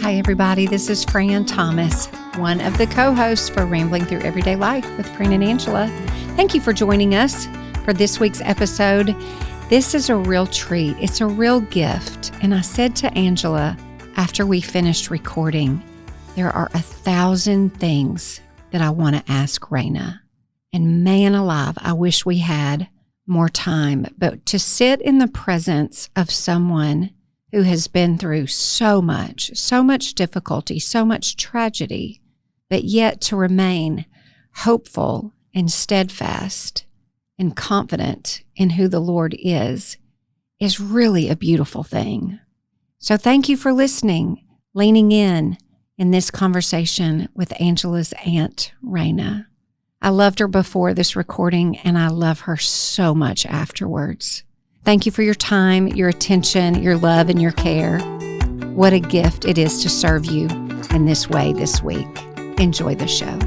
Hi, everybody. This is Fran Thomas, one of the co-hosts for Rambling Through Everyday Life with Fran and Angela. Thank you for joining us for this week's episode. This is a real treat. It's a real gift. And I said to Angela after we finished recording, there are 1,000 things that I want to ask Rayna. And man alive, I wish we had more time. But to sit in the presence of someone who has been through so much difficulty, so much tragedy, but yet to remain hopeful and steadfast and confident in who the Lord is really a beautiful thing. So thank you for listening, leaning in this conversation with Angela's aunt, Rayna. I loved her before this recording, and I love her so much afterwards. Thank you for your time, your attention, your love, and your care. What a gift it is to serve you in this way this week. Enjoy the show.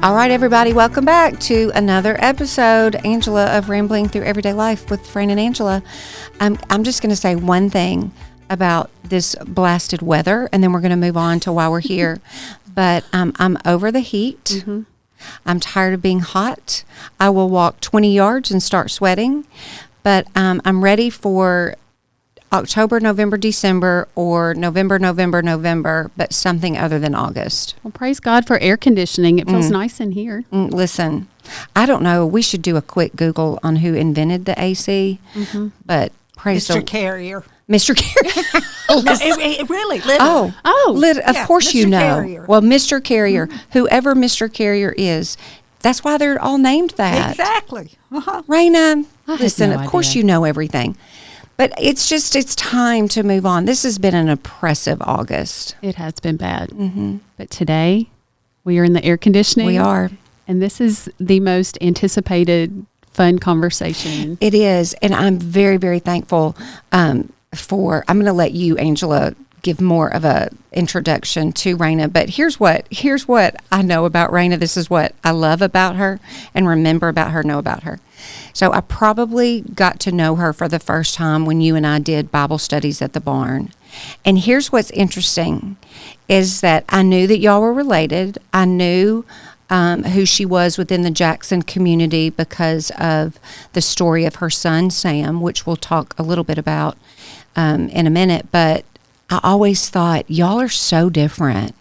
All right, everybody, welcome back to another episode, Angela, of Rambling Through Everyday Life with Fran and Angela. I'm just going to say one thing about this blasted weather, and then we're going to move on to why we're here. But I'm over the heat. Mm-hmm. I'm tired of being hot. I will walk 20 yards and start sweating. But I'm ready for October, November, December, or November, but something other than August. Well, praise God for air conditioning. It feels nice in here. Listen, I don't know. We should do a quick Google on who invented the AC. Mm-hmm. But praise Mr. Carrier. Mr. Carrier. No, it really, literally. Of course Mr. you know. Carrier. Well, Mr. Carrier, whoever Mr. Carrier is, that's why they're all named that. Exactly. Uh-huh. Rayna, listen, no of course idea. you know everything. But it's time to move on. This has been an oppressive August. It has been bad. Mm-hmm. But today, we are in the air conditioning. We are. And this is the most anticipated fun conversation. It is. And I'm very, very thankful I'm going to let you, Angela, give more of a introduction to Rayna. But here's what I know about Rayna. This is what I love about her and remember about her, know about her. So I probably got to know her for the first time when you and I did Bible studies at the barn. And here's what's interesting is that I knew that y'all were related. I knew who she was within the Jackson community because of the story of her son, Sam, which we'll talk a little bit about in a minute. But I always thought, y'all are so different.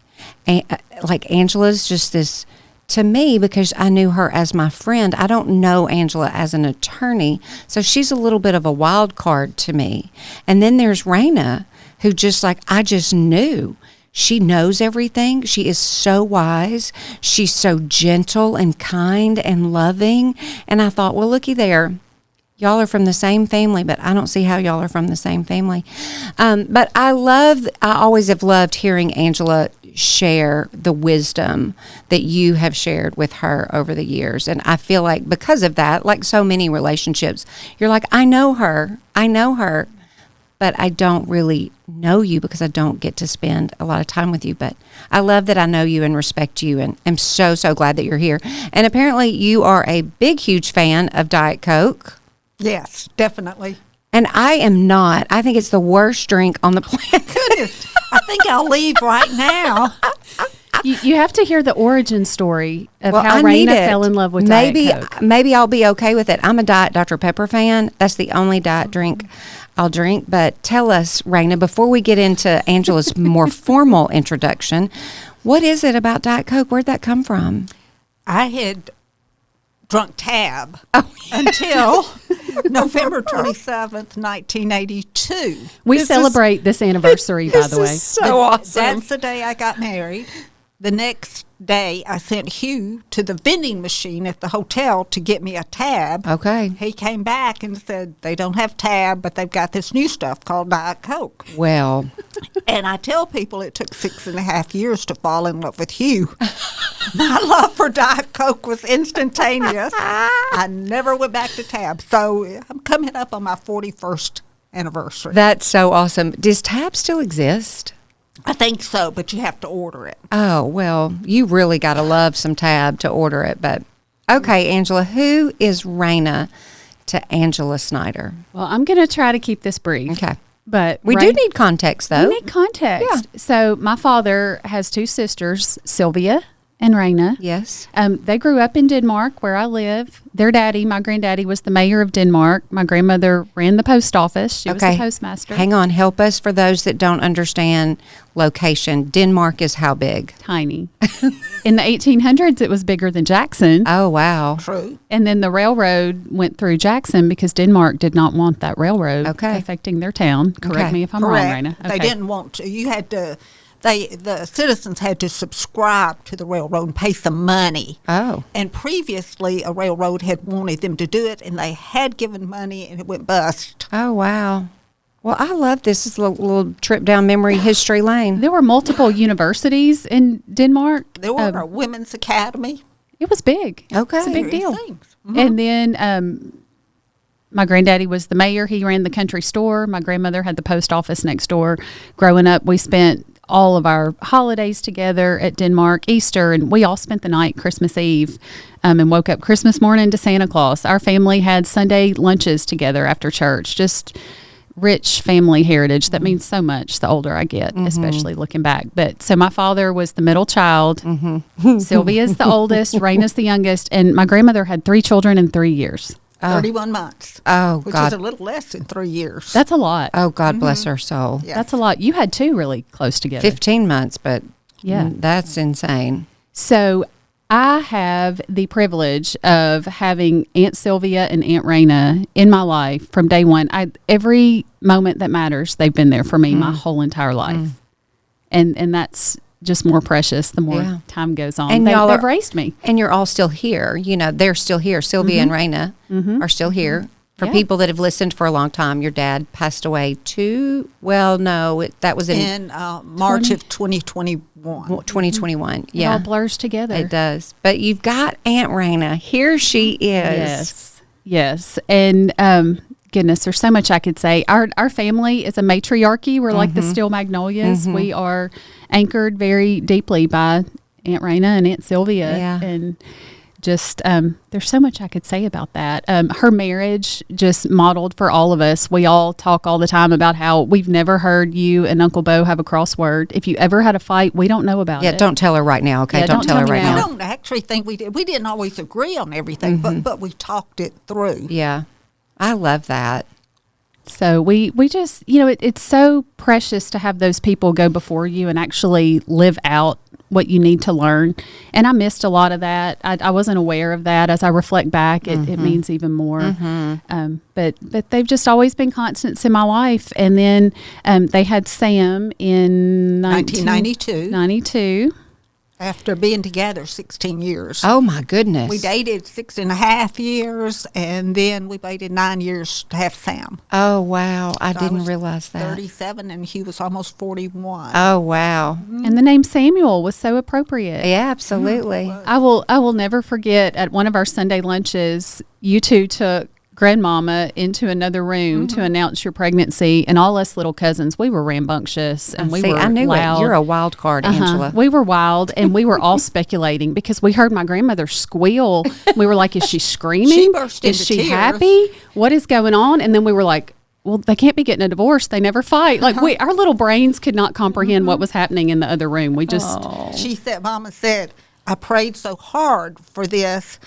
Like Angela's just this, to me, because I knew her as my friend. I don't know Angela as an attorney, so she's a little bit of a wild card to me. And then there's Rayna, who I just knew. She knows everything. She is so wise. She's so gentle and kind and loving. And I thought, well, looky there. Y'all are from the same family, but I don't see how y'all are from the same family. But I always have loved hearing Angela share the wisdom that you have shared with her over the years. And I feel like because of that, like so many relationships, you're like, I know her, but I don't really know you because I don't get to spend a lot of time with you. But I love that I know you and respect you, and I'm so, so glad that you're here. And apparently you are a big, huge fan of Diet Coke. Yes, definitely. And I am not. I think it's the worst drink on the planet. Goodness, I think I'll leave right now. You have to hear the origin story of how Rayna fell in love with Diet Coke. Maybe I'll be okay with it. I'm a Diet Dr. Pepper fan. That's the only diet drink I'll drink. But tell us, Rayna, before we get into Angela's more formal introduction, what is it about Diet Coke? Where'd that come from? I had drunk Tab until November 27th, 1982. We celebrate this anniversary, by the way. This is so awesome. That's the day I got married. The next day, I sent Hugh to the vending machine at the hotel to get me a Tab. Okay. He came back and said, they don't have Tab, but they've got this new stuff called Diet Coke. Well. And I tell people it took 6.5 years to fall in love with Hugh. My love for Diet Coke was instantaneous. I never went back to Tab. So I'm coming up on my 41st anniversary. That's so awesome. Does Tab still exist? I think so, but you have to order it. Oh, well, you really got to love some Tab to order it. But okay, Angela, who is Rayna to Angela Snider? Well, I'm going to try to keep this brief. Okay. But we do need context, though. We need context. Yeah. So my father has 2 sisters, Sylvia and Rayna. Yes. They grew up in Denmark, where I live. Their daddy, my granddaddy, was the mayor of Denmark. My grandmother ran the post office. She was the postmaster. Hang on. Help us for those that don't understand location. Denmark is how big? Tiny. In the 1800s, it was bigger than Jackson. Oh, wow. True. And then the railroad went through Jackson because Denmark did not want that railroad affecting their town. Correct me if I'm wrong, Rayna. They didn't want to. You had to. The citizens had to subscribe to the railroad and pay some money. Oh. And previously, a railroad had wanted them to do it, and they had given money, and it went bust. Oh, wow. Well, I love this. This is a little trip down memory history lane. There were multiple universities in Denmark. There were a women's academy. It was big. Okay. It's a big deal. Mm-hmm. And then my granddaddy was the mayor. He ran the country store. My grandmother had the post office next door. Growing up, we spent all of our holidays together at Denmark, Easter, and we all spent the night Christmas Eve and woke up Christmas morning to Santa Claus. Our family had Sunday lunches together after church, just rich family heritage that means so much the older I get, especially looking back. But so my father was the middle child. Sylvia's the oldest, Rayna's the youngest, and my grandmother had 3 children in 3 years. 31 months. Oh, which God. is a little less than 3 years. That's a lot. Oh, God bless her soul. Yes. That's a lot. You had 2 really close together. 15 months, but Yeah. that's insane. So I have the privilege of having Aunt Sylvia and Aunt Rayna in my life from day one. Every moment that matters, they've been there for me my whole entire life. And that's just more precious the more time goes on. And they've raised me. And you're all still here. You know, they're still here. Sylvia and Rayna are still here. For people that have listened for a long time, your dad passed away that was in March of 2021. 2021. It all blurs together. It does. But you've got Aunt Rayna. Here she is. Yes. And goodness, there's so much I could say. Our family is a matriarchy. We're like the steel magnolias. We are anchored very deeply by Aunt Rayna and Aunt Sylvia. Yeah. And just there's so much I could say about that. Her marriage just modeled for all of us. We all talk all the time about how we've never heard you and Uncle Bo have a crossword. If you ever had a fight, we don't know about it. Yeah, don't tell her right now, okay? Yeah, don't tell her right now. I don't actually think we did. We didn't always agree on everything, but we talked it through. Yeah. I love that. So we just, it's so precious to have those people go before you and actually live out what you need to learn. And I missed a lot of that. I wasn't aware of that. As I reflect back, it means even more. But they've just always been constants in my life. And then they had Sam in 1992. After being together 16 years. Oh, my goodness. We dated 6.5 years, and then we waited 9 years to have Sam. Oh, wow. I So didn't realize that. 37, and he was almost 41. Oh, wow. And the name Samuel was so appropriate. Yeah, absolutely. I will never forget at one of our Sunday lunches, you two took grandmama into another room to announce your pregnancy, and all us little cousins, we were rambunctious and we were I knew loud. it. You're a wild card, Angela. We were wild, and we were all speculating because we heard my grandmother squeal. We were like, is she screaming? She burst is into she tears. happy? What is going on? And then we were like, well, they can't be getting a divorce. They never fight. Like our little brains could not comprehend what was happening in the other room. We just, She said, Mama said, I prayed so hard for this,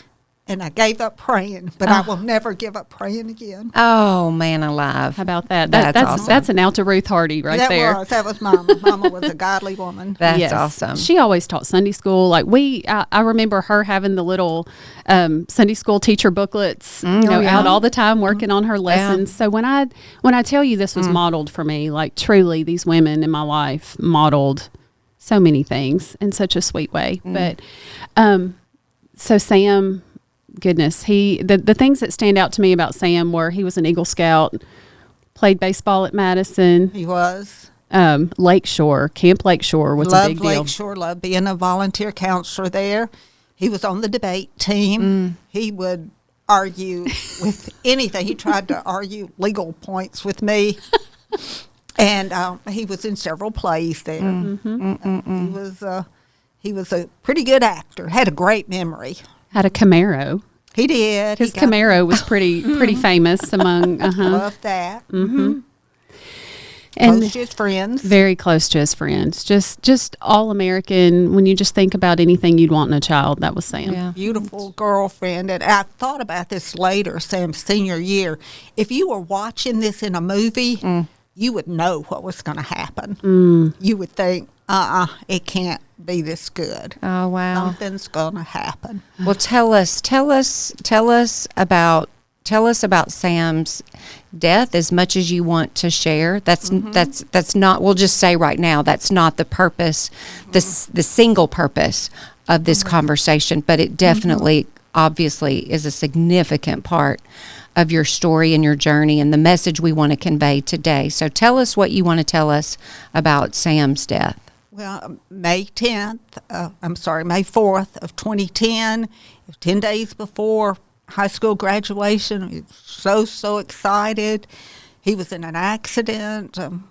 and I gave up praying, but I will never give up praying again. Oh, man alive. how about that? That's awesome. That's an out to Ruth Hardy right there. That was Mama. Mama was a godly woman. That's Yes. awesome. She always taught Sunday school. Like I remember her having the little Sunday school teacher booklets, out all the time working on her lessons. So when I tell you this was modeled for me, like truly these women in my life modeled so many things in such a sweet way. But so Sam, goodness, the things that stand out to me about Sam were he was an Eagle Scout, played baseball at Madison. He was. Lakeshore, Camp Lakeshore was a big deal. Loved Lakeshore, loved being a volunteer counselor there. He was on the debate team. He would argue with anything. He tried to argue legal points with me. And he was in several plays there. He was a pretty good actor, had a great memory. Had a Camaro. He did. His Camaro was pretty famous among. Love that. Mm-hmm. And close to his friends. Very close to his friends. Just all American. When you just think about anything you'd want in a child, that was Sam. Yeah. Beautiful girlfriend. And I thought about this later, Sam's senior year. If you were watching this in a movie, you would know what was going to happen. You would think, it can't be this good. Oh, wow. Something's going to happen. Well, tell us about Sam's death as much as you want to share. That's not. We'll just say right now that's not the purpose, the single purpose of this conversation. But it definitely, obviously, is a significant part of your story and your journey and the message we want to convey today. So tell us what you want to tell us about Sam's death. Well, May 4th of 2010, 10 days before high school graduation. He was so excited. He was in an accident. Of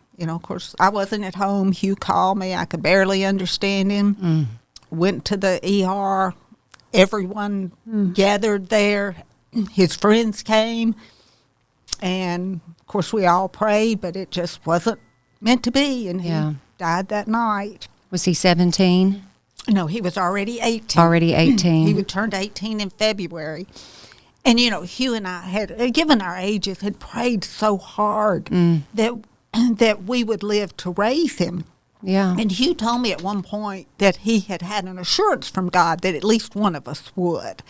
course, I wasn't at home. Hugh called me. I could barely understand him. Went to the ER. Everyone gathered there. His friends came. And, of course, we all prayed, but it just wasn't meant to be. And he died that night. Was he 17? No, he was already 18. Already 18. He would turn 18 in February. And, Hugh and I had, given our ages, had prayed so hard that we would live to raise him. Yeah. And Hugh told me at one point that he had an assurance from God that at least one of us would,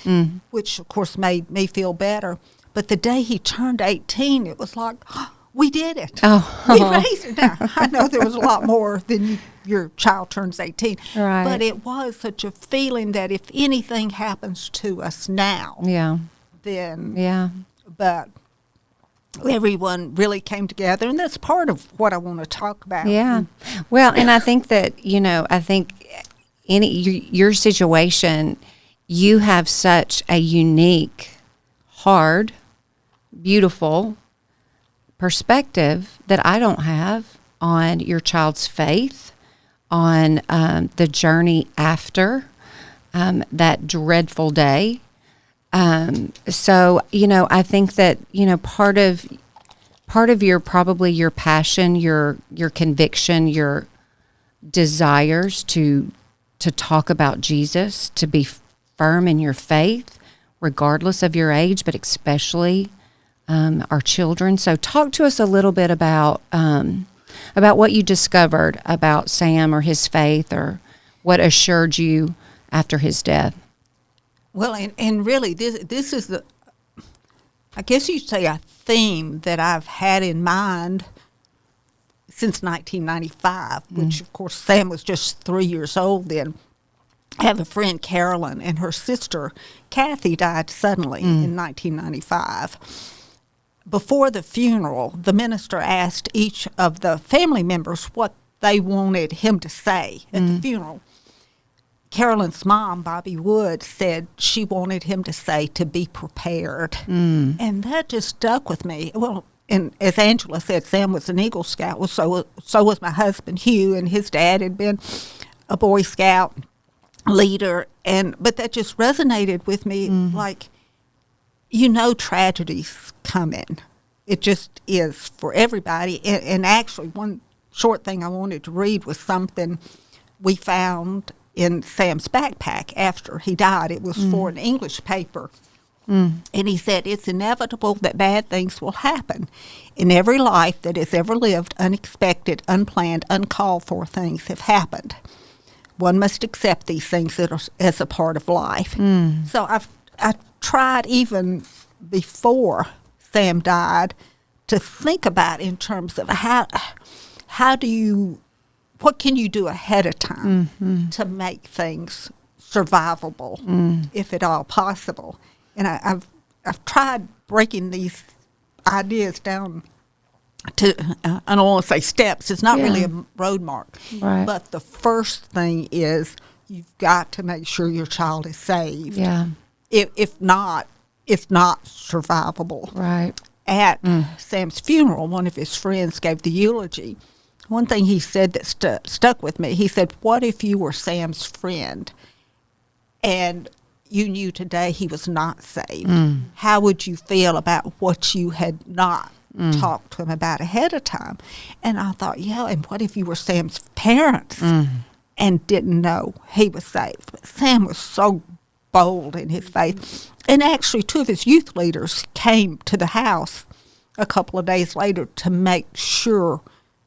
which, of course, made me feel better. But the day he turned 18, it was like, we did it. We raised it. Now, I know there was a lot more than your child turns 18. Right. But it was such a feeling that if anything happens to us now, but everyone really came together, and that's part of what I want to talk about. Yeah. Well, and I think that, your situation, you have such a unique, hard, beautiful perspective that I don't have on your child's faith, on the journey after that dreadful day. So, I think that, part of your, probably your passion, your conviction, your desires to talk about Jesus, to be firm in your faith, regardless of your age, but especially our children. So talk to us a little bit about what you discovered about Sam or his faith, or what assured you after his death. Well, and really, this is I guess you'd say, a theme that I've had in mind since 1995, which, of course, Sam was just 3 years old then. I have a friend, Carolyn, and her sister, Kathy, died suddenly in 1995. Before the funeral, the minister asked each of the family members what they wanted him to say at the funeral. Carolyn's mom, Bobby Wood, said she wanted him to say to be prepared. And that just stuck with me. Well, and as Angela said, Sam was an Eagle Scout. Well, so was my husband, Hugh, and his dad had been a Boy Scout leader. But that just resonated with me, like, tragedy's coming. It just is for everybody. And actually, one short thing I wanted to read was something we found in Sam's backpack after he died. It was for an English paper. And he said, "It's inevitable that bad things will happen. In every life that has ever lived, unexpected, unplanned, uncalled for things have happened. One must accept these things as a part of life." So I tried, even before Sam died, to think about in terms of what can you do ahead of time to make things survivable, if at all possible. And I've tried breaking these ideas down to, I don't want to say steps. It's not really a road mark. Right. But the first thing is you've got to make sure your child is saved. Yeah. If not, it's not survivable. Right. At Sam's funeral, one of his friends gave the eulogy. One thing he said that stuck with me, he said, "What if you were Sam's friend?" And you knew today he was not saved, how would you feel about what you had not talked to him about ahead of time? And I thought, yeah, and what if you were Sam's parents and didn't know he was saved? But Sam was so bold in his faith. And actually, 2 of his youth leaders came to the house a couple of days later to make sure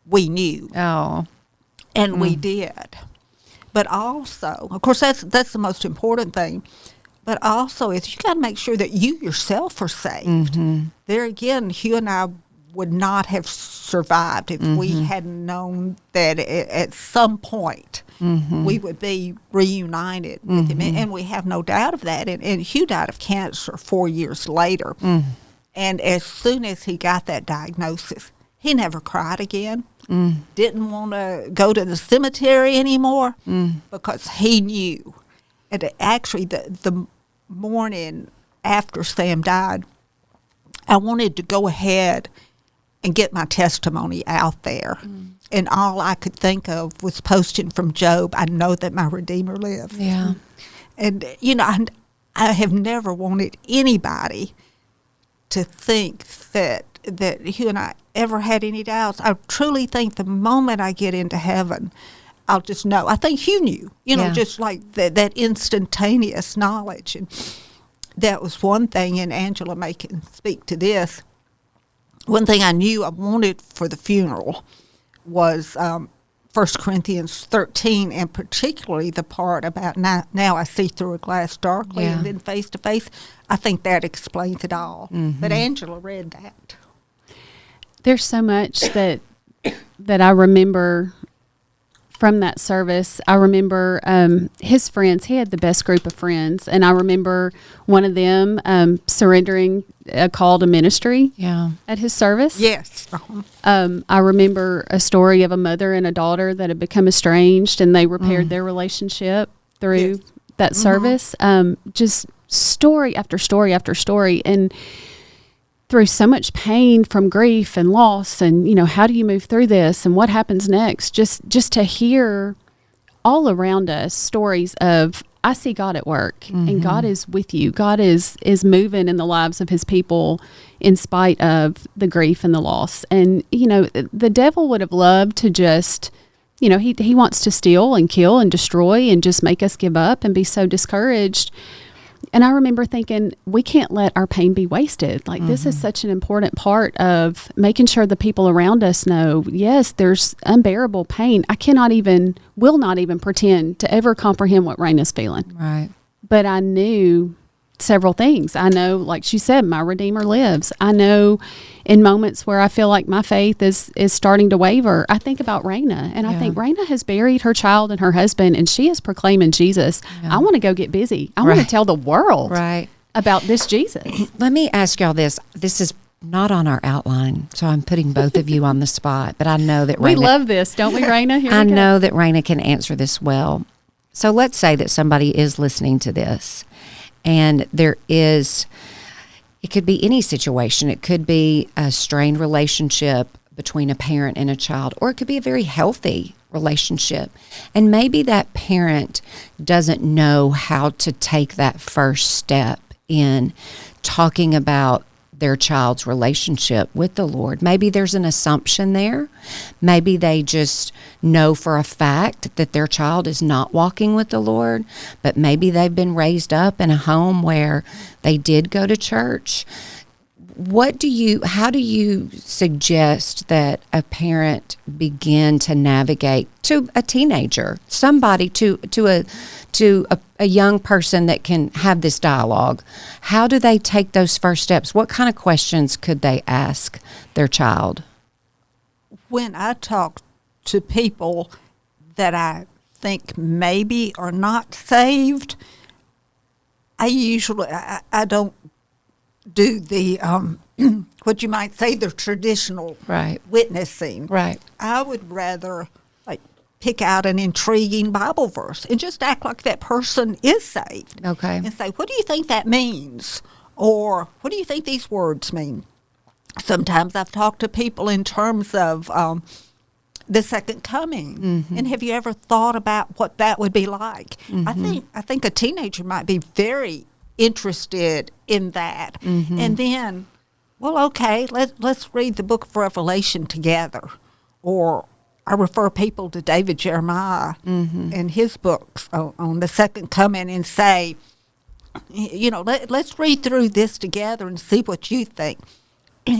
we knew. Oh. And we did. But also, of course, that's the most important thing. But also, is you got to make sure that you yourself are saved. There again, Hugh and I would not have survived if we hadn't known that at some point we would be reunited with him. And we have no doubt of that. And Hugh died of cancer 4 years later. And as soon as he got that diagnosis, he never cried again. Didn't want to go to the cemetery anymore because he knew. And actually, the morning after Sam died, I wanted to go ahead and get my testimony out there. And all I could think of was posting from Job, I know that my Redeemer lives. Yeah. And, I have never wanted anybody to think that Hugh and I ever had any doubts. I truly think the moment I get into heaven, I'll just know. I think Hugh knew, just like that instantaneous knowledge. And that was one thing, and Angela may can speak to this. One thing I knew I wanted for the funeral was 1 Corinthians 13, and particularly the part about now I see through a glass darkly and then face to face. I think that explains it all. But Angela read that. There's so much that I remember from that service. I remember his friends. He had the best group of friends, and I remember one of them surrendering a call to ministry at his service. Yes. I remember a story of a mother and a daughter that had become estranged, and they repaired their relationship through that service. Just story after story after story, and through so much pain from grief and loss, and how do you move through this and what happens next? Just to hear all around us stories of, I see God at work, and God is with you. God is moving in the lives of his people in spite of the grief and the loss. And the devil would have loved to just, he wants to steal and kill and destroy and just make us give up and be so discouraged. And I remember thinking, we can't let our pain be wasted. Like, this is such an important part of making sure the people around us know, yes, there's unbearable pain. I will not even pretend to ever comprehend what Rayna's feeling. Right. But I knew several things. I know, like she said, my Redeemer lives. I know in moments where I feel like my faith is starting to waver, I think about Rayna, and I think Rayna has buried her child and her husband, and she is proclaiming Jesus. I want to go get busy. I want to tell the world about this Jesus. Let me ask y'all this. This is not on our outline, so I'm putting both of you on the spot, but I know that Rayna... We love this, don't we, Rayna? I know that Rayna can answer this well. So let's say that somebody is listening to this, and it could be any situation. It could be a strained relationship between a parent and a child, or it could be a very healthy relationship. And maybe that parent doesn't know how to take that first step in talking about their child's relationship with the Lord. Maybe there's an assumption there. Maybe they just know for a fact that their child is not walking with the Lord, but maybe they've been raised up in a home where they did go to church. How do you suggest that a parent begin to navigate to a teenager, somebody to a young person that can have this dialogue? How do they take those first steps? What kind of questions could they ask their child? When I talk to people that I think maybe are not saved, I don't do the what you might say the traditional witnessing. Right. I would rather pick out an intriguing Bible verse and just act like that person is saved. Okay. And say, what do you think that means? Or what do you think these words mean? Sometimes I've talked to people in terms of the second coming. And have you ever thought about what that would be like? I think a teenager might be very interested in that. And then, well, okay, let's read the book of Revelation together. Or I refer people to David Jeremiah and his books on the second coming and say, let's read through this together and see what you think.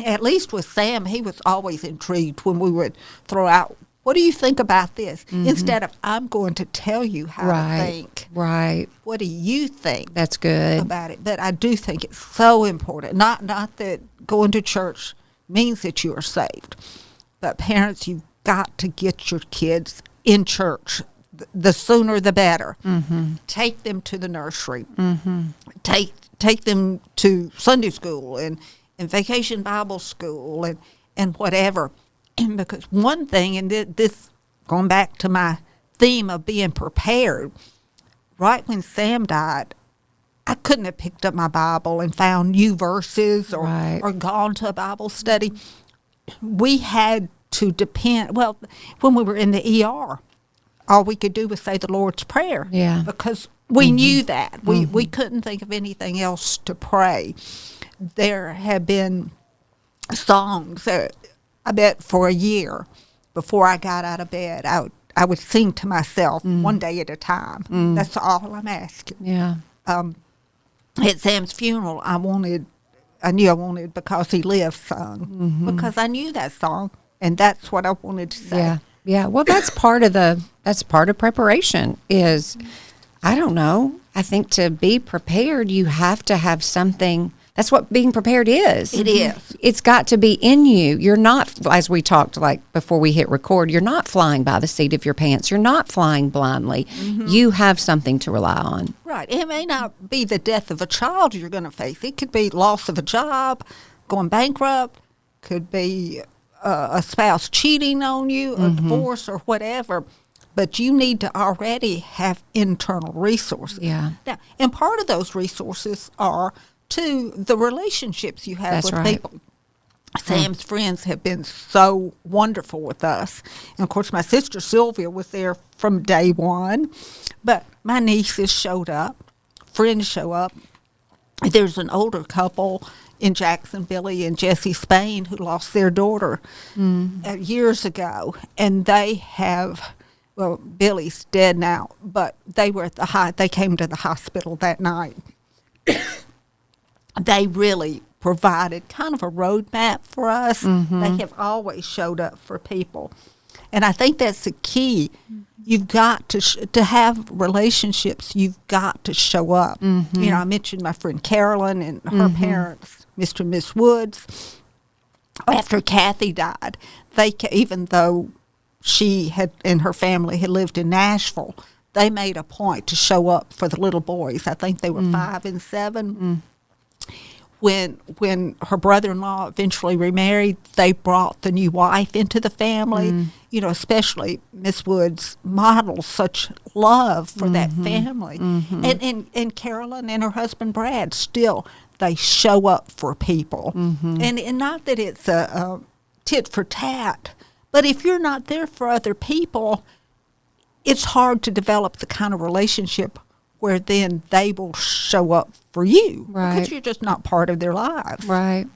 At least with Sam, he was always intrigued when we would throw out, what do you think about this? Instead of, I'm going to tell you how to think. Right. What do you think? That's good. About it? But I do think it's so important. Not that going to church means that you are saved. But parents, you've got to get your kids in church. The sooner the better. Take them to the nursery. Take them to Sunday school and vacation Bible school and whatever. Because one thing, and this going back to my theme of being prepared, right when Sam died, I couldn't have picked up my Bible and found new verses or gone to a Bible study. We had to depend, when we were in the ER, all we could do was say the Lord's Prayer. Yeah. Because we knew that. We couldn't think of anything else to pray. There have been songs, I bet for a year, before I got out of bed, I would sing to myself one day at a time. That's all I'm asking. Yeah. At Sam's funeral, I knew I wanted Because He Lives sung, because I knew that song, and that's what I wanted to say. Yeah. Yeah. Well, that's part of preparation is, I don't know. I think to be prepared, you have to have something. That's what being prepared is. It is. It's got to be in you. You're not, as we talked like before we hit record, you're not flying by the seat of your pants. You're not flying blindly. You have something to rely on. Right. It may not be the death of a child you're going to face. It could be loss of a job, going bankrupt, could be a spouse cheating on you, a divorce or whatever. But you need to already have internal resources. Yeah. Now, and part of those resources are to the relationships you have with people. Sam's friends have been so wonderful with us. And, of course, my sister Sylvia was there from day one. But my nieces showed up. Friends show up. There's an older couple in Jackson, Billy and Jessie Spain, who lost their daughter years ago. And they have, well, Billy's dead now, but they were at they came to the hospital that night. They really provided kind of a roadmap for us. They have always showed up for people. And I think that's the key. You've got to have relationships. You've got to show up. I mentioned my friend Carolyn and her parents, Mr. and Miss Woods. After Kathy died, even though she and her family had lived in Nashville, they made a point to show up for the little boys. I think they were 5 and 7. When her brother-in-law eventually remarried, they brought the new wife into the family. Especially Miss Woods models such love for that family. And Carolyn and her husband Brad still, they show up for people. And not that it's a tit for tat, but if you're not there for other people, it's hard to develop the kind of relationship where then they will show up for you. Right. Because you're just not part of their lives. Right.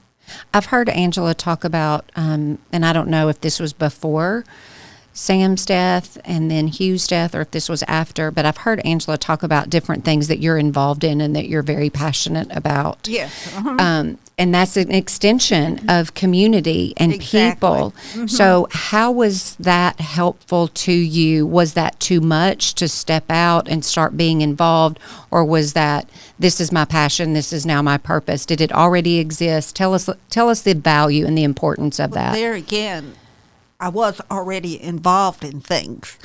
I've heard Angela talk about, and I don't know if this was before Sam's death and then Hugh's death or if this was after, but I've heard Angela talk about different things that you're involved in and that you're very passionate about. Yes. And that's an extension of community and people. So how was that helpful to you? Was that too much to step out and start being involved? Or was that, this is my passion, this is now my purpose? Did it already exist? Tell us the value and the importance of that. There again, I was already involved in things.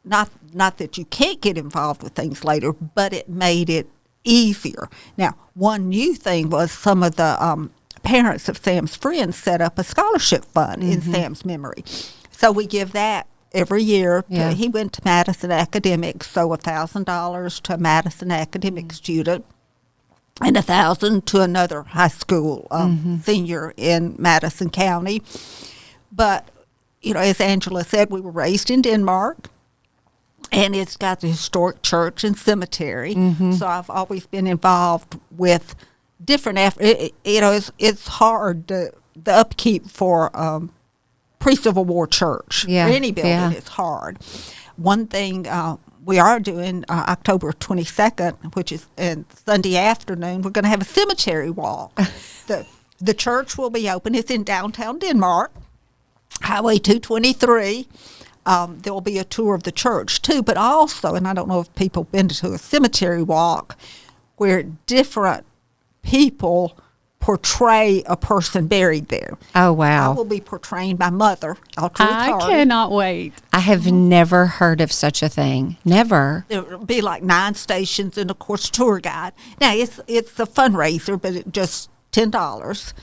Not that you can't get involved with things later, but it made it easier. Now, one new thing was some of the parents of Sam's friends set up a scholarship fund in Sam's memory. So we give that every year. He went to Madison Academic, so $1,000 to a Madison Academic student and $1,000 to another high school senior in Madison County. But as Angela said, we were raised in Denmark, and it's got the historic church and cemetery. So I've always been involved with different it's hard the upkeep for pre-Civil War church or any building. It's hard. One thing we are doing October 22nd, which is Sunday afternoon, we're going to have a cemetery walk. The church will be open. It's in downtown Denmark, Highway 223. There will be a tour of the church too, but also, and I don't know if people have been to a cemetery walk, where different people portray a person buried there. Oh, wow. I will be portraying my mother, Alta I cannot wait. I have never heard of such a thing. Never. There will be like 9 stations and, of course, tour guide. Now, it's a fundraiser, but it's just $10.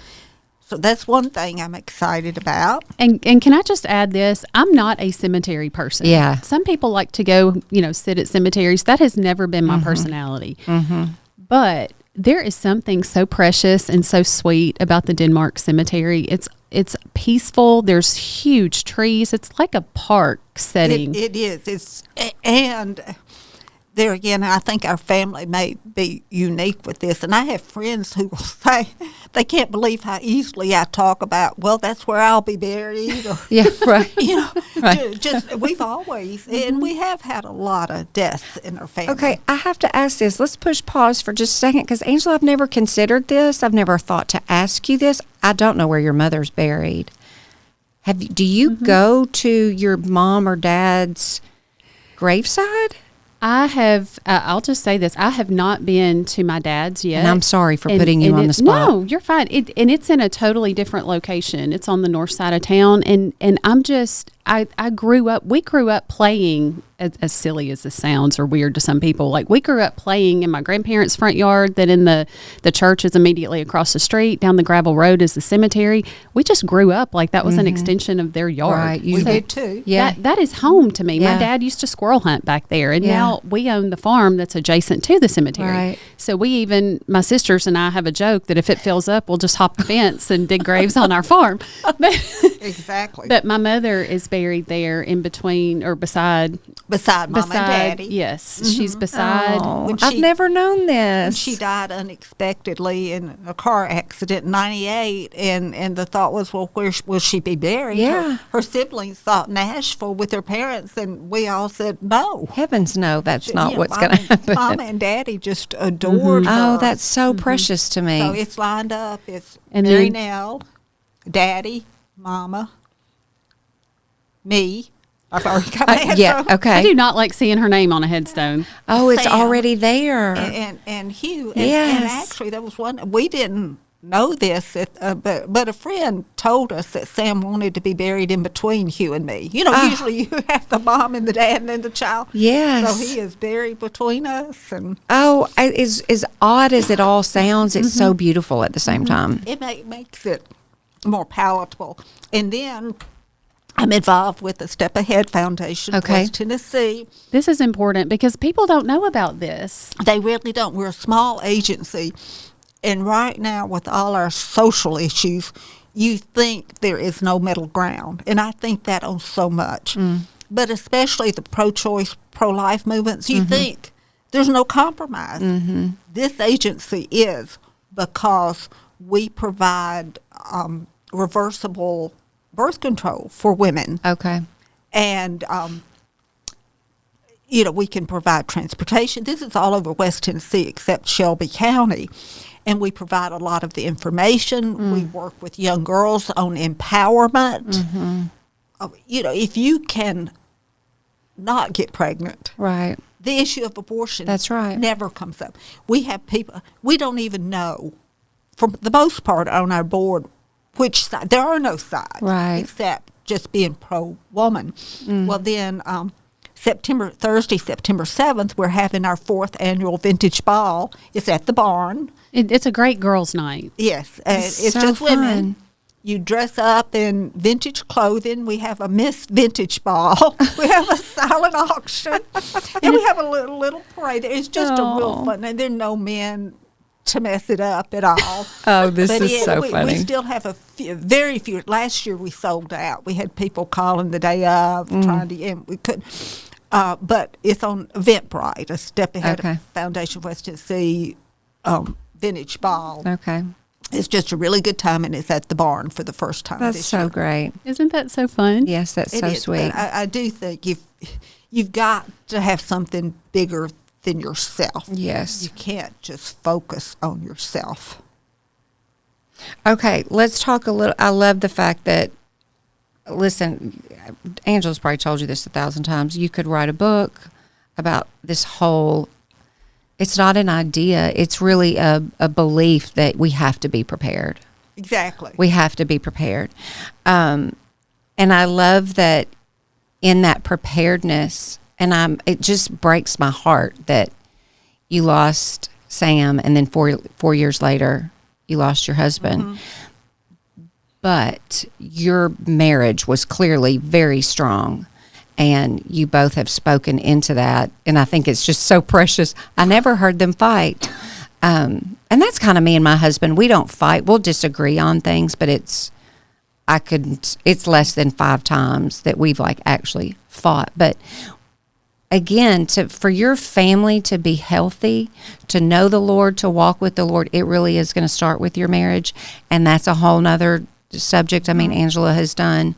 So that's one thing I'm excited about. And can I just add this? I'm not a cemetery person. Yeah. Some people like to go, sit at cemeteries. That has never been my personality. But there is something so precious and so sweet about the Denmark Cemetery. It's peaceful. There's huge trees. It's like a park setting. It is. And there again, I think our family may be unique with this. And I have friends who will say they can't believe how easily I talk about, well, that's where I'll be buried. Or, right. Right. Just we've always, and we have had a lot of deaths in our family. Okay, I have to ask this. Let's push pause for just a second, because Angela, I've never considered this. I've never thought to ask you this. I don't know where your mother's buried. Do you go to your mom or dad's graveside? I have, I'll just say this, I have not been to my dad's yet. And I'm sorry for putting you on the spot. No, you're fine. And it's in a totally different location. It's on the north side of town. And I'm just, we grew up playing, as silly as this sounds or weird to some people, like we grew up playing in my grandparents' front yard, that in the church is immediately across the street. Down the gravel road is the cemetery. We just grew up like that was an extension of their yard. Right. We did too. Yeah. That is home to me. Yeah. My dad used to squirrel hunt back there, and Yeah. now we own the farm that's adjacent to the cemetery. Right. So my sisters and I have a joke that if it fills up, we'll just hop the fence and dig graves on our farm. Exactly. But my mother is buried there in between or beside Mom and Daddy. Yes, she's beside. Oh, When I've she- never known this. And she died unexpectedly in a car accident in 98, and the thought was, well, where will she be buried? Yeah. Her siblings thought Nashville with their parents, and we all said no. Heavens no, that's not You know, what's going to happen. Mom and Daddy just adored her. Oh, that's so precious to me. So it's lined up. It's And Mary then- Nell, Daddy, Mama, me. I've already got my answer. yeah, okay. I do not like seeing her name on a headstone. Oh, it's Sam. already there. And Hugh. And Yes. actually, there was one, we didn't know this, but a friend told us that Sam wanted to be buried in between Hugh and me. Usually you have the mom and the dad and then the child. Yes. So he is buried between us. And Oh, as odd as it all sounds, it's so beautiful at the same time. it makes it more palatable. And then I'm involved with the Step Ahead Foundation of Okay. West Tennessee. This is important because people don't know about this. They really don't. We're a small agency. And right now, with all our social issues, you think there is no middle ground. And I think that on so much. But especially the pro-choice, pro-life movements, you think there's no compromise. This agency is, because we provide reversible birth control for women. Okay. And, we can provide transportation. This is all over West Tennessee except Shelby County. And we provide a lot of the information. We work with young girls on empowerment. If you can not get pregnant, Right. the issue of abortion That's right. never comes up. We have people, we don't even know, for the most part on our board, which side. There are no sides. Right. Except just being pro-woman. Well, then Thursday, September 7th, we're having our 4th annual vintage ball. It's at the barn. It's a great girls' night. Yes, and It's it's so just fun. women. You dress up in vintage clothing. We have a Miss Vintage Ball. We have a silent auction. And we have a little parade. It's just a real Aw. fun. And there are no men to mess it up at all. Oh, this But is so funny. We still have very few. Last year we sold out. We had people calling the day of trying to, and we couldn't. But it's on Eventbrite, a step ahead Okay. of Foundation West Tennessee Vintage Ball. Okay. It's just a really good time, and it's at the barn for the first time That's this so year. great. Isn't that so fun? Yes, that's It so is, sweet. but I do think you've got to have something bigger than yourself. Yes. You can't just focus on yourself. Okay, let's talk a little. I love the fact that, listen, Angela's probably told you this 1,000 times. You could write a book about this whole, it's not an idea. It's really a belief that we have to be prepared. Exactly. We have to be prepared. And I love that in that preparedness, and it just breaks my heart that you lost Sam, and then four years later, you lost your husband. Mm-hmm. But your marriage was clearly very strong, and you both have spoken into that. And I think it's just so precious. I never heard them fight. And that's kind of me and my husband. We don't fight. We'll disagree on things, but it's less than 5 times that we've actually fought. But again, for your family to be healthy, to know the Lord, to walk with the Lord, it really is going to start with your marriage. And that's a whole nother subject. I mean, Angela has done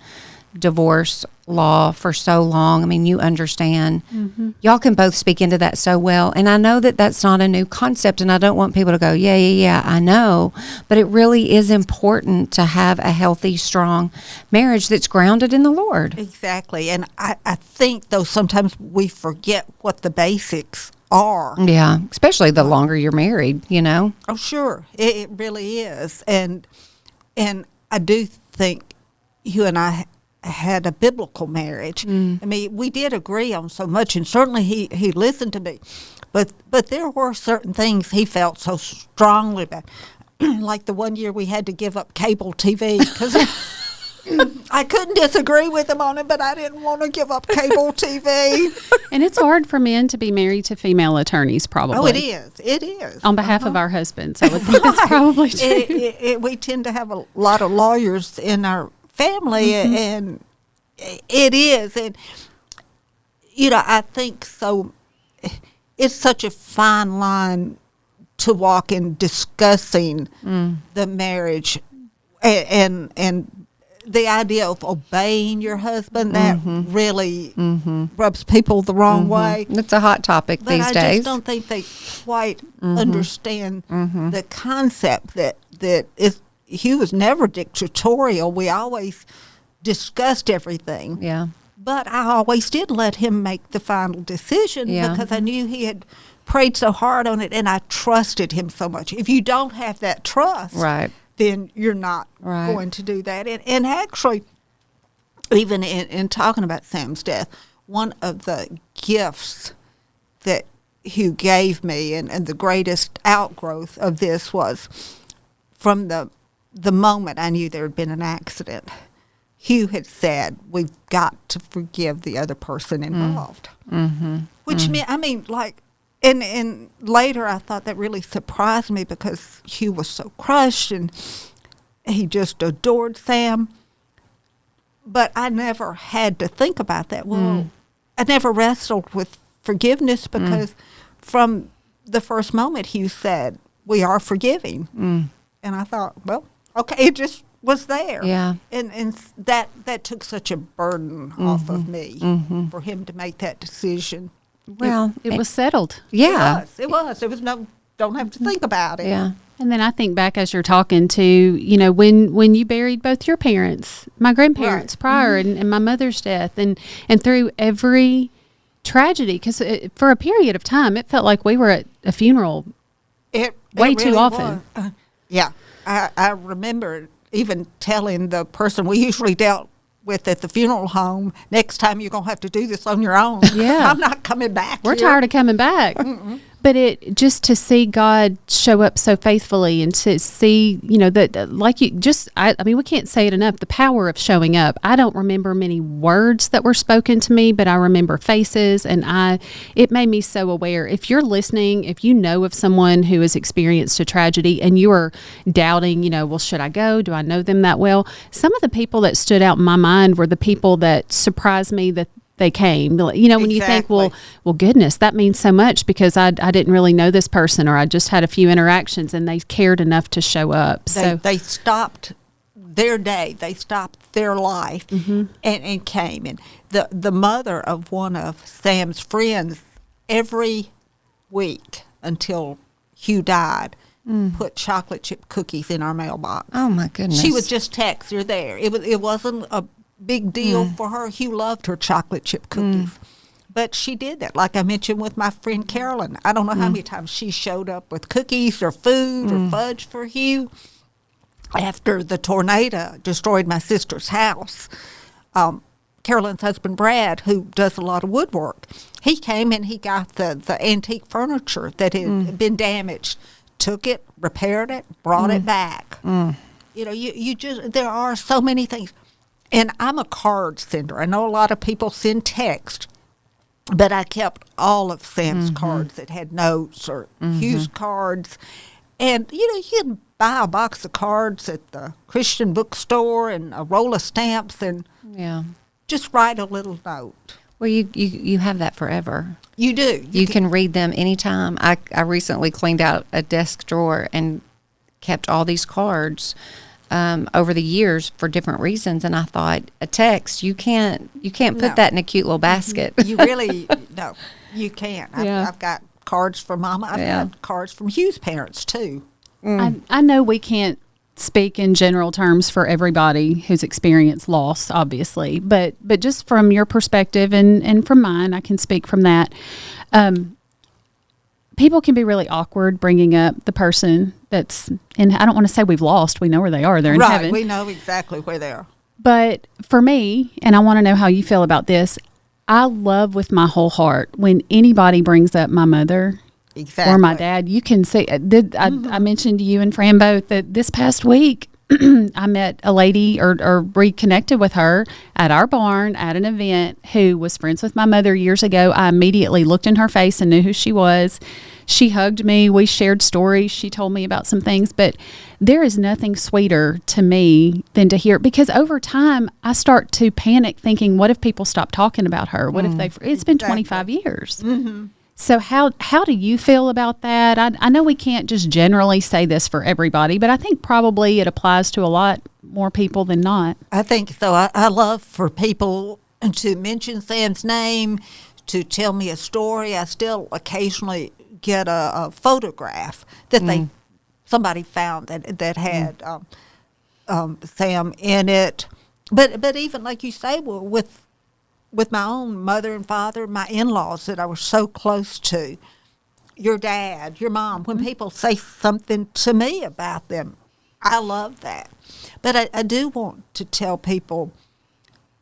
divorce law for so long. I mean, you understand. Mm-hmm. Y'all can both speak into that so well. And I know that that's not a new concept, and I don't want people to go, yeah, I know. But it really is important to have a healthy, strong marriage that's grounded in the Lord. Exactly. And I think, though, sometimes we forget what the basics are. Yeah, especially the longer you're married, Oh, sure. It really is. And I do think you and I had a biblical marriage. I mean, we did agree on so much, and certainly he listened to me. But there were certain things he felt so strongly about. Like the one year we had to give up cable TV because I couldn't disagree with him on it, but I didn't want to give up cable TV. And it's hard for men to be married to female attorneys, probably. Oh, it is. It is. On behalf of our husbands, I would think that's probably true. We tend to have a lot of lawyers in our family, and it is. And, I think so. It's such a fine line to walk in discussing the marriage and the idea of obeying your husband, that really rubs people the wrong way. It's a hot topic But these I days. just don't think they quite understand the concept that he was never dictatorial. We always discussed everything. Yeah. But I always did let him make the final decision because I knew he had prayed so hard on it, and I trusted him so much. If you don't have that trust, Right. then you're not going to do that. And actually, even in talking about Sam's death, one of the gifts that Hugh gave me, and the greatest outgrowth of this, was from the moment I knew there had been an accident. Hugh had said, we've got to forgive the other person involved. Which meant, and later I thought that really surprised me because Hugh was so crushed and he just adored Sam. But I never had to think about that. Well, I never wrestled with forgiveness because from the first moment Hugh said, we are forgiving. And I thought, well, okay, it just was there. Yeah. And that took such a burden off of me for him to make that decision. Well, It was settled. yeah. It was. There was no, don't have to think about it. Yeah. And then I think back as you're talking to, when you buried both your parents, my grandparents prior and my mother's death, and through every tragedy, because for a period of time, it felt like we were at a funeral way too often. Yeah. I remember even telling the person we usually dealt with at the funeral home, next time you're going to have to do this on your own. Yeah. I'm not coming back We're here. tired of coming back. But it just to see God show up so faithfully and to see, that like you just, I mean, we can't say it enough, the power of showing up. I don't remember many words that were spoken to me, but I remember faces, and it made me so aware. If you're listening, if you know of someone who has experienced a tragedy and you are doubting, well, should I go? Do I know them that well? Some of the people that stood out in my mind were the people that surprised me that they came. When you think, well, goodness, that means so much because I didn't really know this person, or I just had a few interactions, and they cared enough to show up. They stopped their day, they stopped their life, and came. And the mother of one of Sam's friends, every week until Hugh died, put chocolate chip cookies in our mailbox. Oh my goodness! She would just text, "You're there." It wasn't a big deal for her. Hugh loved her chocolate chip cookies. But she did that. Like I mentioned with my friend Carolyn. I don't know how many times she showed up with cookies or food or fudge for Hugh. After the tornado destroyed my sister's house, Carolyn's husband, Brad, who does a lot of woodwork, he came and he got the antique furniture that had been damaged, took it, repaired it, brought it back. You just, there are so many things. And I'm a card sender. I know a lot of people send text, but I kept all of Sam's cards that had notes or Hugh's cards. And, you can buy a box of cards at the Christian bookstore and a roll of stamps and just write a little note. Well, you have that forever. You do. You can read them anytime. I recently cleaned out a desk drawer and kept all these cards over the years for different reasons, and I thought, a text, you can't put that in a cute little basket. You really, no, you can't. I've got cards from Mama. I've got cards from Hugh's parents, too. I know we can't speak in general terms for everybody who's experienced loss, obviously, but just from your perspective and from mine, I can speak from that. People can be really awkward bringing up the person that's, and I don't want to say we've lost. We know where they are. They're in heaven. Right, we know exactly where they are. But for me, and I want to know how you feel about this, I love with my whole heart when anybody brings up my mother or my dad. You can see, I mentioned to you and Fran both that this past week, I met a lady or reconnected with her at our barn at an event who was friends with my mother years ago. I immediately looked in her face and knew who she was. She hugged me. We shared stories. She told me about some things. But there is nothing sweeter to me than to hear, because over time I start to panic thinking, what if people stop talking about her? What if it's been 25 years. So how do you feel about that? I know we can't just generally say this for everybody, but I think probably it applies to a lot more people than not. I think so. I love for people to mention Sam's name, to tell me a story. I still occasionally get a photograph that somebody found that had Sam in it. But even like you say, with my own mother and father, my in-laws that I was so close to, your dad, your mom, when people say something to me about them, I love that. But I do want to tell people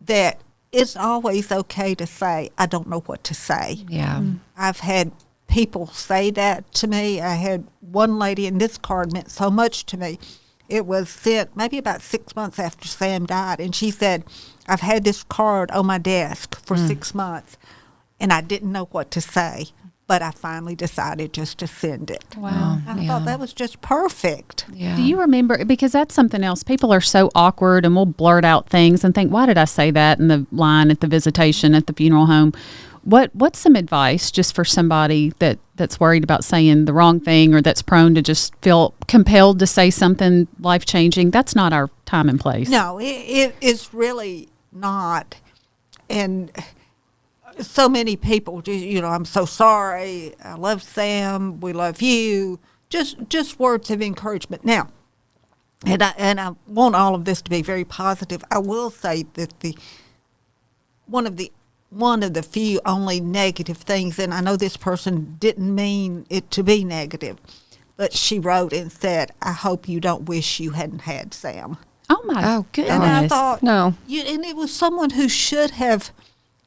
that it's always okay to say, I don't know what to say. Yeah. I've had people say that to me. I had one lady, and this card meant so much to me. It was sent maybe about 6 months after Sam died, and she said, I've had this card on my desk for 6 months, and I didn't know what to say, but I finally decided just to send it. Wow. I thought that was just perfect. Yeah. Do you remember, because that's something else, people are so awkward and will blurt out things and think, why did I say that in the line at the visitation at the funeral home? What's some advice just for somebody that's worried about saying the wrong thing, or that's prone to just feel compelled to say something life-changing? That's not our time and place. No, it's really not. And so many people, I'm so sorry, I love Sam, we love you, just words of encouragement. Now, and I want all of this to be very positive. I will say that one of the few only negative things, and I know this person didn't mean it to be negative, but she wrote and said, I hope you don't wish you hadn't had Sam. Oh, my goodness. And I thought, no. And it was someone who should have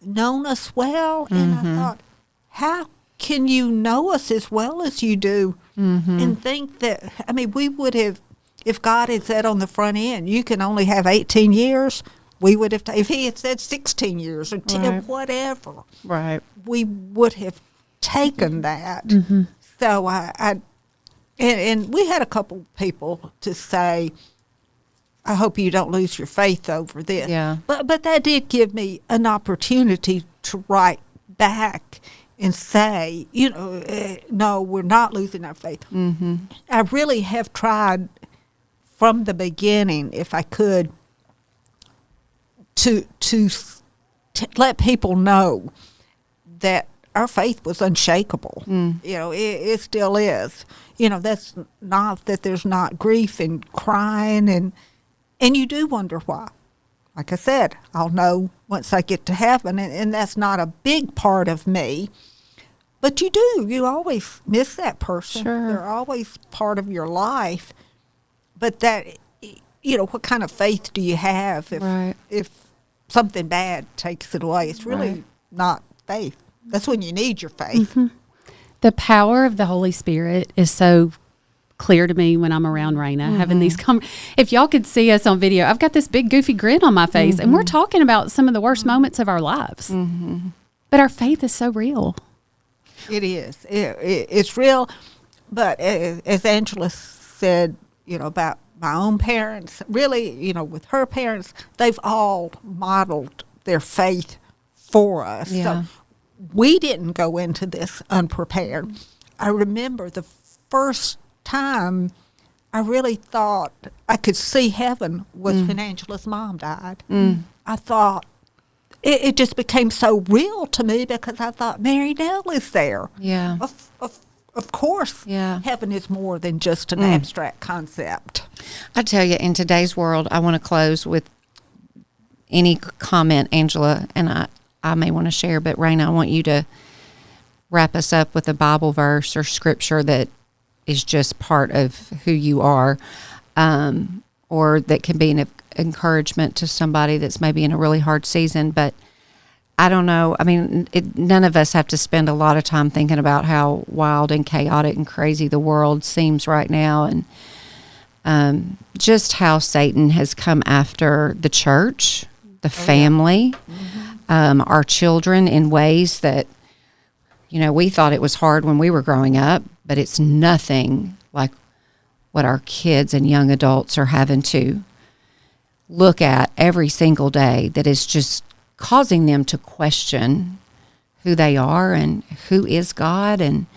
known us well, and I thought, how can you know us as well as you do and think that, we would have, if God had said on the front end, you can only have 18 years, we would have, if he had said 16 years or 10, whatever, Right. we would have taken that. So and we had a couple people to say, I hope you don't lose your faith over this. Yeah. But that did give me an opportunity to write back and say, no, we're not losing our faith. I really have tried from the beginning, if I could, to let people know that our faith was unshakable. It still is. That's not that there's not grief and crying, and you do wonder why. Like I said, I'll know once I get to heaven, and that's not a big part of me. But you do. You always miss that person. Sure. They're always part of your life. But that, what kind of faith do you have if something bad takes it away? It's really not faith. That's when you need your faith. The power of the Holy Spirit is so clear to me when I'm around Rayna, having these if y'all could see us on video, I've got this big goofy grin on my face, and we're talking about some of the worst moments of our lives. But our faith is so real. It is. It's real. But as Angela said, about my own parents, really, with her parents, they've all modeled their faith for us. Yeah. So we didn't go into this unprepared. I remember the first time I really thought I could see heaven was when Angela's mom died. I thought, it just became so real to me because I thought, Mary Nell is there. Yeah. Of course, heaven is more than just an abstract concept. I tell you, in today's world, I want to close with any comment, Angela, and I may want to share, but Rayna, I want you to wrap us up with a Bible verse or scripture that is just part of who you are, or that can be an encouragement to somebody that's maybe in a really hard season. But I don't know. None of us have to spend a lot of time thinking about how wild and chaotic and crazy the world seems right now, and just how Satan has come after the church, the family, our children in ways that, we thought it was hard when we were growing up, but it's nothing like what our kids and young adults are having to look at every single day, that is just causing them to question who they are and who is God and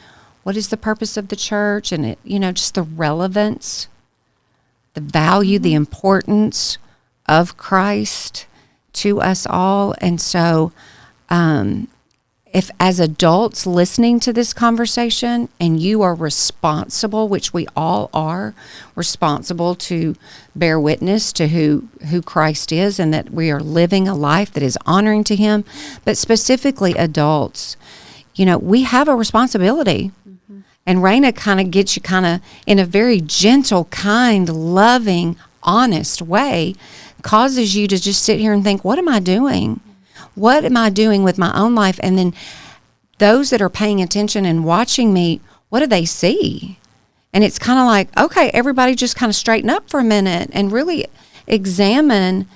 what is the purpose of the church, and just the relevance, the value, the importance of Christ to us all. And so if as adults listening to this conversation, and you are responsible, which we all are, responsible to bear witness to who Christ is, and that we are living a life that is honoring to him, but specifically adults, we have a responsibility. And Rayna kind of gets you in a very gentle, kind, loving, honest way, causes you to just sit here and think, what am I doing? What am I doing with my own life? And then those that are paying attention and watching me, what do they see? And it's kind of like, okay, everybody just kind of straighten up for a minute and really examine,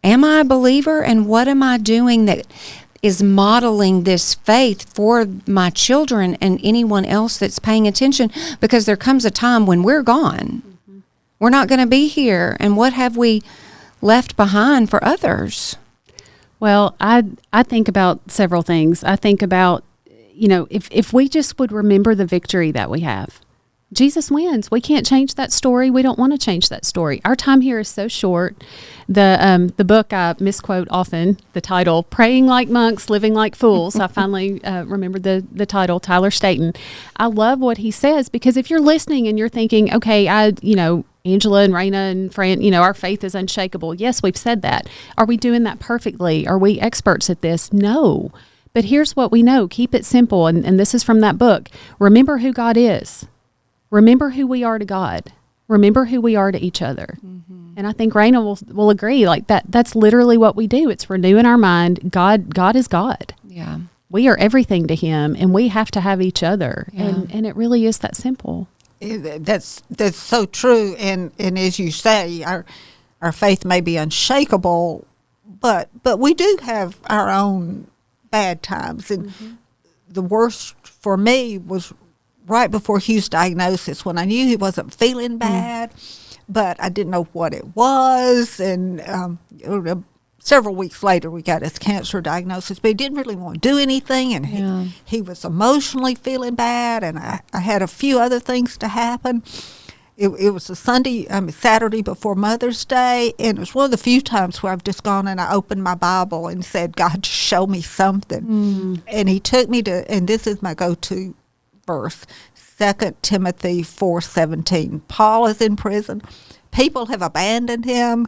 am I a believer, and what am I doing that is modeling this faith for my children and anyone else that's paying attention? Because there comes a time when we're gone. We're not going to be here. And what have we left behind for others? Well, I think about several things. I think about, if we just would remember the victory that we have. Jesus wins. We can't change that story. We don't want to change that story. Our time here is so short. The book I misquote often, the title, Praying Like Monks, Living Like Fools. I finally remembered the title, Tyler Staton. I love what he says, because if you're listening and you're thinking, okay, Angela and Rayna and Fran, our faith is unshakable. Yes, we've said that. Are we doing that perfectly? Are we experts at this? No. But here's what we know. Keep it simple. And this is from that book. Remember who God is. Remember who we are to God. Remember who we are to each other. And I think Rayna will agree. Like that's literally what we do. It's renewing our mind. God is God. Yeah. we are everything to him, and we have to have each other. Yeah. And it really is that simple. That's so true. And as you say, our faith may be unshakable, but we do have our own bad times. And the worst for me was right before Hugh's diagnosis, when I knew he wasn't feeling bad, but I didn't know what it was. And several weeks later, we got his cancer diagnosis, but he didn't really want to do anything, and he was emotionally feeling bad, and I had a few other things to happen. It was a Saturday before Mother's Day, and it was one of the few times where I've just gone and I opened my Bible and said, God, just show me something. And he took me to, and this is my go-to verse, 2 Timothy 4:17. Paul is in prison. People have abandoned him.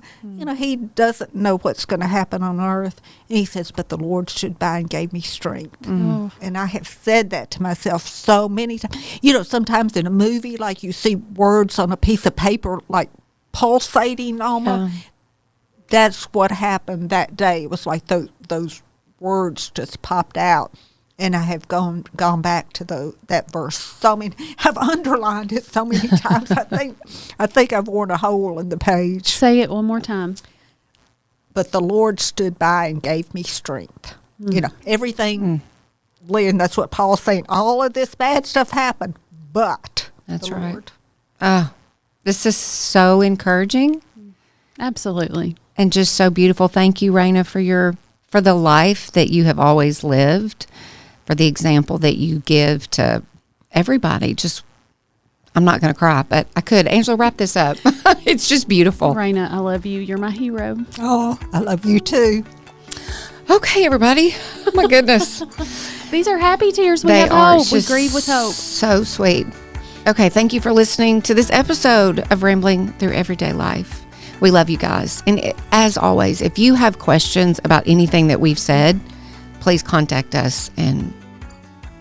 He doesn't know what's going to happen on earth. And he says, but the Lord stood by and gave me strength. And I have said that to myself so many times. Sometimes in a movie, like you see words on a piece of paper, like pulsating almost. That's what happened that day. It was like those words just popped out. And I have gone back to that verse so many. I've underlined it so many times. I think I've worn a hole in the page. Say it one more time. But the Lord stood by and gave me strength. Everything. Lynn, that's what Paul's saying. All of this bad stuff happened, but that's the right. Lord. This is so encouraging. Absolutely. And just so beautiful. Thank you, Rayna, for the life that you have always lived, for the example that you give to everybody. I'm not going to cry, but I could. Angela, wrap this up. It's just beautiful. Rayna, I love you. You're my hero. Oh, I love you too. Okay, everybody. Oh, my goodness. These are happy tears. We They have are hope. We just grieve with hope. So sweet. Okay, thank you for listening to this episode of Rambling Through Everyday Life. We love you guys. And as always, if you have questions about anything that we've said, please contact us and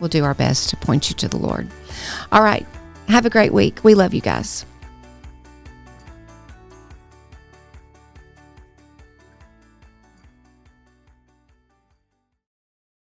we'll do our best to point you to the Lord. All right. Have a great week. We love you guys.